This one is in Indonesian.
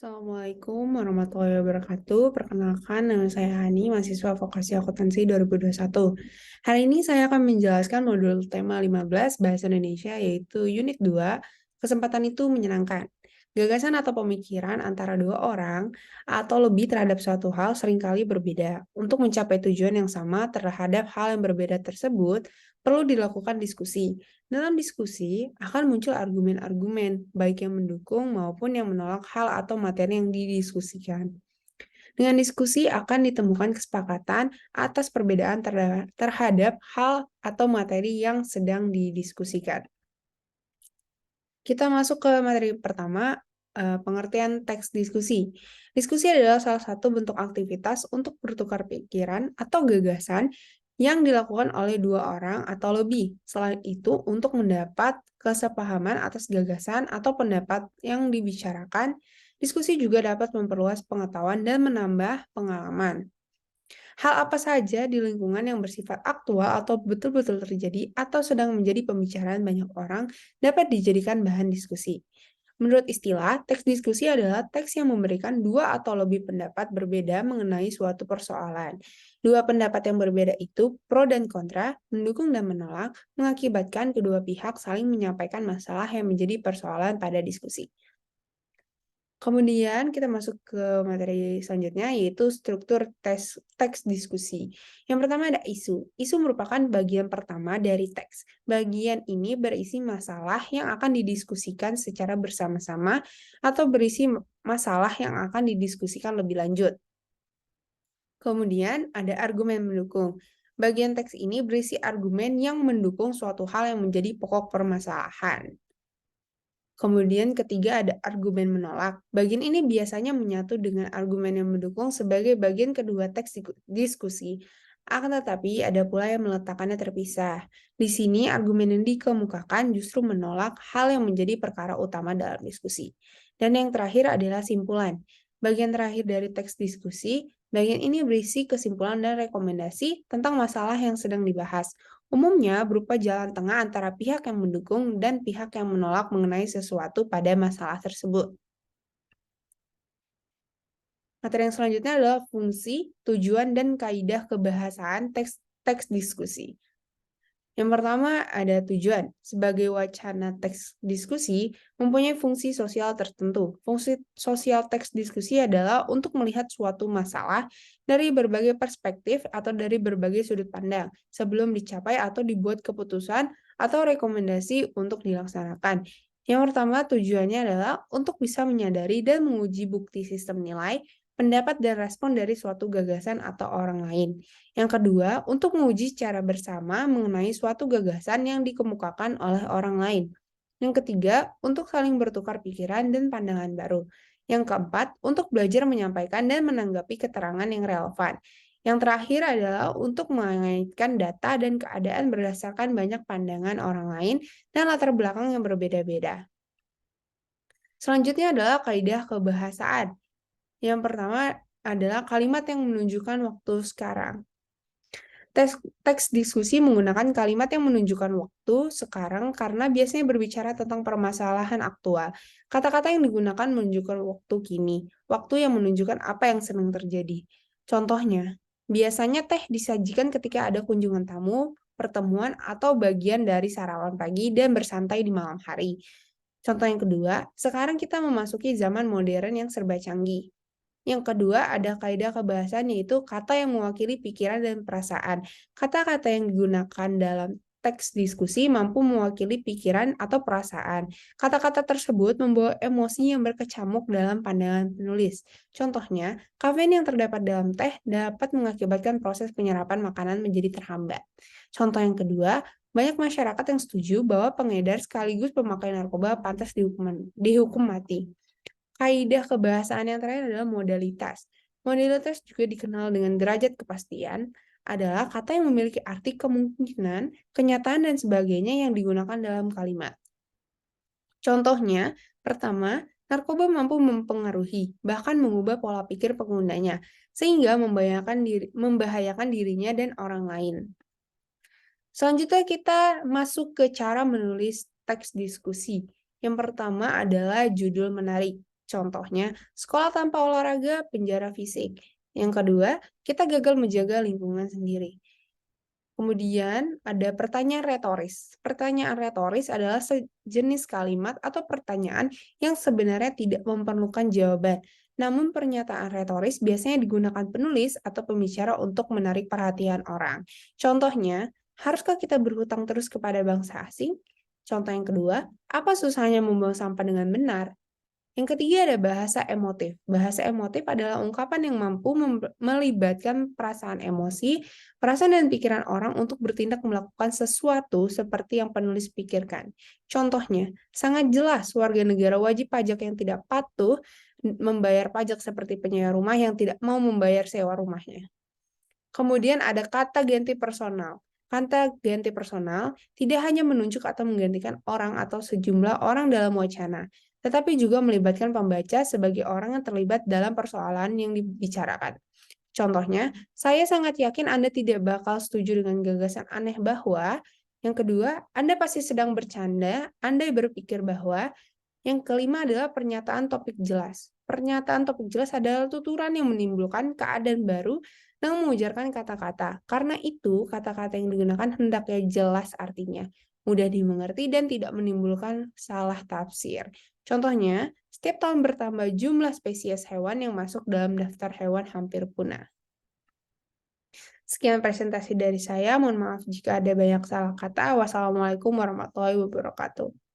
Assalamualaikum warahmatullahi wabarakatuh. Perkenalkan, nama saya Hani, mahasiswa vokasi akuntansi 2021. Hari ini saya akan menjelaskan modul tema 15 Bahasa Indonesia, yaitu Unit 2, Kesempatan itu Menyenangkan. Gagasan atau pemikiran antara dua orang atau lebih terhadap suatu hal seringkali berbeda. Untuk mencapai tujuan yang sama terhadap hal yang berbeda tersebut, perlu dilakukan diskusi. Dalam diskusi akan muncul argumen-argumen, baik yang mendukung maupun yang menolak hal atau materi yang didiskusikan. Dengan diskusi akan ditemukan kesepakatan atas perbedaan terhadap hal atau materi yang sedang didiskusikan. Kita masuk ke materi pertama, pengertian teks diskusi. Diskusi adalah salah satu bentuk aktivitas untuk bertukar pikiran atau gagasan yang dilakukan oleh dua orang atau lebih. Selain itu, untuk mendapat kesepahaman atas gagasan atau pendapat yang dibicarakan, diskusi juga dapat memperluas pengetahuan dan menambah pengalaman. Hal apa saja di lingkungan yang bersifat aktual atau betul-betul terjadi atau sedang menjadi pembicaraan banyak orang dapat dijadikan bahan diskusi. Menurut istilah, teks diskusi adalah teks yang memberikan dua atau lebih pendapat berbeda mengenai suatu persoalan. Dua pendapat yang berbeda itu, pro dan kontra, mendukung dan menolak, mengakibatkan kedua pihak saling menyampaikan masalah yang menjadi persoalan pada diskusi. Kemudian kita masuk ke materi selanjutnya, yaitu struktur teks diskusi. Yang pertama ada isu. Isu merupakan bagian pertama dari teks. Bagian ini berisi masalah yang akan didiskusikan secara bersama-sama atau berisi masalah yang akan didiskusikan lebih lanjut. Kemudian ada argumen mendukung. Bagian teks ini berisi argumen yang mendukung suatu hal yang menjadi pokok permasalahan. Kemudian ketiga ada argumen menolak. Bagian ini biasanya menyatu dengan argumen yang mendukung sebagai bagian kedua teks diskusi. Akan tetapi ada pula yang meletakkannya terpisah. Di sini argumen yang dikemukakan justru menolak hal yang menjadi perkara utama dalam diskusi. Dan yang terakhir adalah simpulan. Bagian terakhir dari teks diskusi, bagian ini berisi kesimpulan dan rekomendasi tentang masalah yang sedang dibahas. Umumnya berupa jalan tengah antara pihak yang mendukung dan pihak yang menolak mengenai sesuatu pada masalah tersebut. Materi yang selanjutnya adalah fungsi, tujuan, dan kaidah kebahasaan teks diskusi. Yang pertama ada tujuan. Sebagai wacana teks diskusi mempunyai fungsi sosial tertentu. Fungsi sosial teks diskusi adalah untuk melihat suatu masalah dari berbagai perspektif atau dari berbagai sudut pandang sebelum dicapai atau dibuat keputusan atau rekomendasi untuk dilaksanakan. Yang pertama tujuannya adalah untuk bisa menyadari dan menguji bukti sistem nilai, pendapat dan respon dari suatu gagasan atau orang lain. Yang kedua, untuk menguji secara bersama mengenai suatu gagasan yang dikemukakan oleh orang lain. Yang ketiga, untuk saling bertukar pikiran dan pandangan baru. Yang keempat, untuk belajar menyampaikan dan menanggapi keterangan yang relevan. Yang terakhir adalah untuk mengaitkan data dan keadaan berdasarkan banyak pandangan orang lain dan latar belakang yang berbeda-beda. Selanjutnya adalah kaidah kebahasaan. Yang pertama adalah kalimat yang menunjukkan waktu sekarang. Teks diskusi menggunakan kalimat yang menunjukkan waktu sekarang karena biasanya berbicara tentang permasalahan aktual. Kata-kata yang digunakan menunjukkan waktu kini, waktu yang menunjukkan apa yang sedang terjadi. Contohnya, biasanya teh disajikan ketika ada kunjungan tamu, pertemuan, atau bagian dari sarapan pagi dan bersantai di malam hari. Contoh yang kedua, sekarang kita memasuki zaman modern yang serba canggih. Yang kedua, ada kaidah kebahasaan yaitu kata yang mewakili pikiran dan perasaan. Kata-kata yang digunakan dalam teks diskusi mampu mewakili pikiran atau perasaan. Kata-kata tersebut membawa emosi yang berkecamuk dalam pandangan penulis. Contohnya, kafein yang terdapat dalam teh dapat mengakibatkan proses penyerapan makanan menjadi terhambat. Contoh yang kedua, banyak masyarakat yang setuju bahwa pengedar sekaligus pemakai narkoba pantas dihukum mati. Kaidah kebahasaan yang terakhir adalah modalitas. Modalitas juga dikenal dengan derajat kepastian, adalah kata yang memiliki arti kemungkinan, kenyataan, dan sebagainya yang digunakan dalam kalimat. Contohnya, pertama, narkoba mampu mempengaruhi, bahkan mengubah pola pikir penggunanya, sehingga membahayakan dirinya dan orang lain. Selanjutnya kita masuk ke cara menulis teks diskusi. Yang pertama adalah judul menarik. Contohnya, sekolah tanpa olahraga, penjara fisik. Yang kedua, kita gagal menjaga lingkungan sendiri. Kemudian ada pertanyaan retoris. Pertanyaan retoris adalah sejenis kalimat atau pertanyaan yang sebenarnya tidak memerlukan jawaban. Namun pernyataan retoris biasanya digunakan penulis atau pembicara untuk menarik perhatian orang. Contohnya, haruskah kita berhutang terus kepada bangsa asing? Contoh yang kedua, apa susahnya membuang sampah dengan benar? Yang ketiga ada bahasa emotif. Bahasa emotif adalah ungkapan yang mampu melibatkan perasaan emosi, perasaan dan pikiran orang untuk bertindak melakukan sesuatu seperti yang penulis pikirkan. Contohnya, sangat jelas warga negara wajib pajak yang tidak patuh membayar pajak seperti penyewa rumah yang tidak mau membayar sewa rumahnya. Kemudian ada kata ganti personal. Kata ganti personal tidak hanya menunjuk atau menggantikan orang atau sejumlah orang dalam wacana, tetapi juga melibatkan pembaca sebagai orang yang terlibat dalam persoalan yang dibicarakan. Contohnya, saya sangat yakin Anda tidak bakal setuju dengan gagasan aneh bahwa, yang kedua, Anda pasti sedang bercanda, Anda berpikir bahwa, yang kelima adalah pernyataan topik jelas. Pernyataan topik jelas adalah tuturan yang menimbulkan keadaan baru dengan mengujarkan kata-kata. Karena itu, kata-kata yang digunakan hendaknya jelas artinya, mudah dimengerti dan tidak menimbulkan salah tafsir. Contohnya, setiap tahun bertambah jumlah spesies hewan yang masuk dalam daftar hewan hampir punah. Sekian presentasi dari saya. Mohon maaf jika ada banyak salah kata. Wassalamualaikum warahmatullahi wabarakatuh.